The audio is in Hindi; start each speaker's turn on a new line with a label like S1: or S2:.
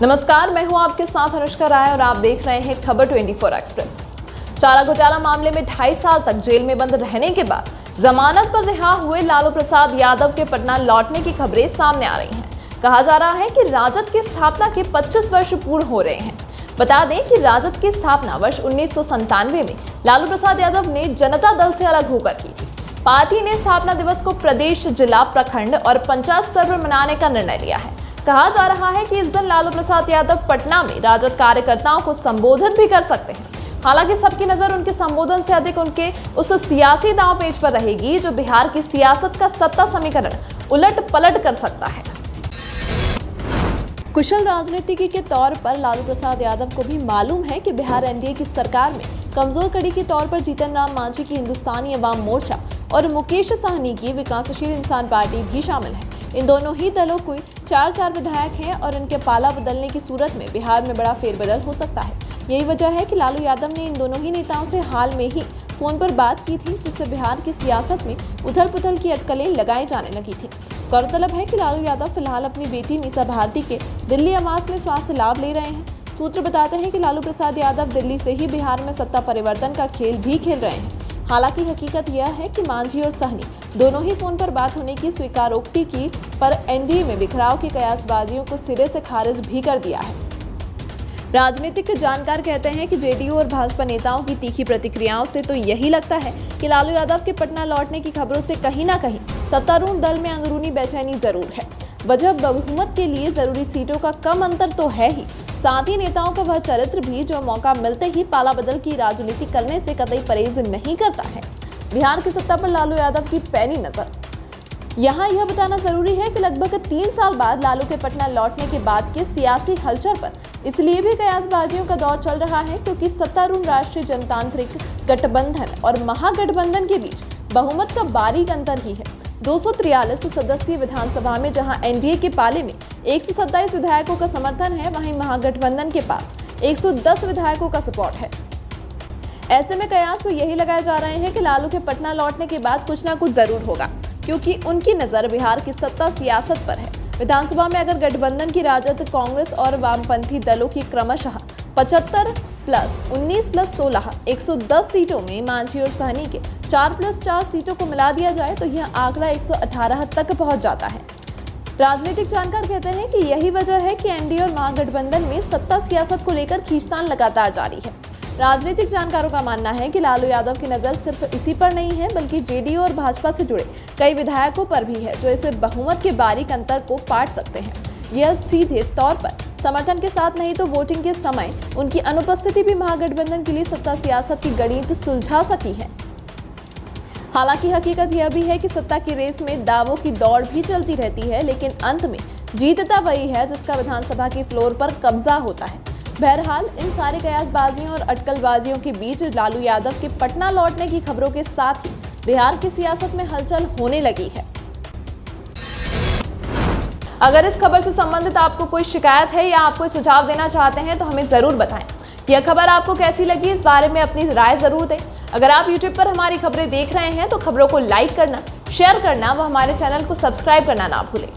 S1: नमस्कार, मैं हूं आपके साथ अनुष्का राय और आप देख रहे हैं खबर 24 एक्सप्रेस। चारा घोटाला मामले में 2.5 साल तक जेल में बंद रहने के बाद जमानत पर रिहा हुए लालू प्रसाद यादव के पटना लौटने की खबरें सामने आ रही हैं। कहा जा रहा है कि राजद की स्थापना के 25 वर्ष पूर्ण हो रहे हैं। बता दें कि राजद की स्थापना वर्ष 1997 में लालू प्रसाद यादव ने जनता दल से अलग होकर की थी। पार्टी ने स्थापना दिवस को प्रदेश, जिला, प्रखंड और पंचायत स्तर पर मनाने का निर्णय लिया है। कहा जा रहा है कि इस दिन लालू प्रसाद यादव पटना में राजद कार्यकर्ताओं को संबोधित भी कर सकते हैं। हालांकि सबकी नजर उनके संबोधन से अधिक उनके उस सियासी दांव पेच पर रहेगी जो बिहार की सियासत का सत्ता समीकरण उलट पलट कर सकता है। कुशल राजनीतिज्ञ के तौर पर लालू प्रसाद यादव को भी मालूम है कि बिहार एनडीए की सरकार में कमजोर कड़ी के तौर पर जीतन राम मांझी की हिंदुस्तानी अवाम मोर्चा और मुकेश सहनी की विकासशील इंसान पार्टी भी शामिल है। इन दोनों ही दलों को 4 विधायक हैं और इनके पाला बदलने की सूरत में बिहार में बड़ा फेरबदल हो सकता है। यही वजह है कि लालू यादव ने इन दोनों ही नेताओं से हाल में ही फोन पर बात की थी, जिससे बिहार की सियासत में उथल पुथल की अटकलें लगाई जाने लगी थी। गौरतलब है कि लालू यादव फिलहाल अपनी बेटी मीसा भारती के दिल्ली आवास में स्वास्थ्य लाभ ले रहे हैं। सूत्र बताते हैं कि लालू प्रसाद यादव दिल्ली से ही बिहार में सत्ता परिवर्तन का खेल भी खेल रहे हैं। हालांकि हकीकत यह है कि मांझी और सहनी दोनों ही फोन पर बात होने की स्वीकारोक्ति की, पर एनडीए में बिखराव की कयासबाजियों को सिरे से खारिज भी कर दिया है। राजनीतिक जानकार कहते हैं कि जेडीयू और भाजपा नेताओं की तीखी प्रतिक्रियाओं से तो यही लगता है कि लालू यादव के पटना लौटने की खबरों से कहीं ना कहीं सत्तारूढ़ दल में अंदरूनी बेचैनी जरूर है। वजह बहुमत के लिए जरूरी सीटों का कम अंतर तो है ही, साथ ही नेताओं का वह चरित्र भी जो मौका मिलते ही पाला बदल की राजनीति करने से कतई परहेज नहीं करता है। बिहार की सत्ता पर लालू यादव की पैनी नजर। यहाँ यह बताना जरूरी है कि लगभग 3 साल बाद लालू के पटना लौटने के बाद के सियासी हलचल पर इसलिए भी कयासबाजियों का दौर चल रहा है क्योंकि सत्तारूढ़ राष्ट्रीय जनतांत्रिक गठबंधन और महागठबंधन के बीच बहुमत का बारीक अंतर ही है। 243 सदस्यीय विधानसभा में जहां एनडीए के पाले में 127 विधायकों का समर्थन है, वहीं महागठबंधन के पास 110 विधायकों का सपोर्ट है। ऐसे में कयास तो यही लगाए जा रहे हैं कि लालू के पटना लौटने के बाद कुछ ना कुछ जरूर होगा, क्योंकि उनकी नजर बिहार की सत्ता सियासत पर है। विधानसभा में अगर गठबंधन की राजद, कांग्रेस और वामपंथी दलों की क्रमशः 75+19+16 110 सीटों में मांझी और सहनी के 4+4 सीटों को मिला दिया जाए तो यह आंकड़ा 118 तक पहुंच जाता है। राजनीतिक जानकार कहते हैं कि यही वजह है कि एनडीए और महागठबंधन में सत्ता सियासत को लेकर खींचतान लगातार जारी है। राजनीतिक जानकारों का मानना है कि लालू यादव की नजर सिर्फ इसी पर नहीं है, बल्कि जेडीयू और भाजपा से जुड़े कई विधायकों पर भी है जो इसे बहुमत के बारीक अंतर को पाट सकते हैं। यह सीधे तौर पर समर्थन के साथ नहीं तो वोटिंग के समय उनकी अनुपस्थिति भी महागठबंधन के लिए सत्ता सियासत की गणित सुलझा सकी है। हालांकि हकीकत यह भी है कि सत्ता की रेस में दावों की दौड़ भी चलती रहती है, लेकिन अंत में जीतता वही है जिसका विधानसभा के फ्लोर पर कब्जा होता है। बहरहाल इन सारे कयासबाजियों और अटकलबाजियों के बीच लालू यादव के पटना लौटने की खबरों के साथ ही बिहार की सियासत में हलचल होने लगी है। अगर इस खबर से संबंधित आपको कोई शिकायत है या आप कोई सुझाव देना चाहते हैं तो हमें जरूर बताएं। यह खबर आपको कैसी लगी, इस बारे में अपनी राय जरूर दें। अगर आप YouTube पर हमारी खबरें देख रहे हैं तो खबरों को लाइक करना, शेयर करना व हमारे चैनल को सब्सक्राइब करना ना भूलें।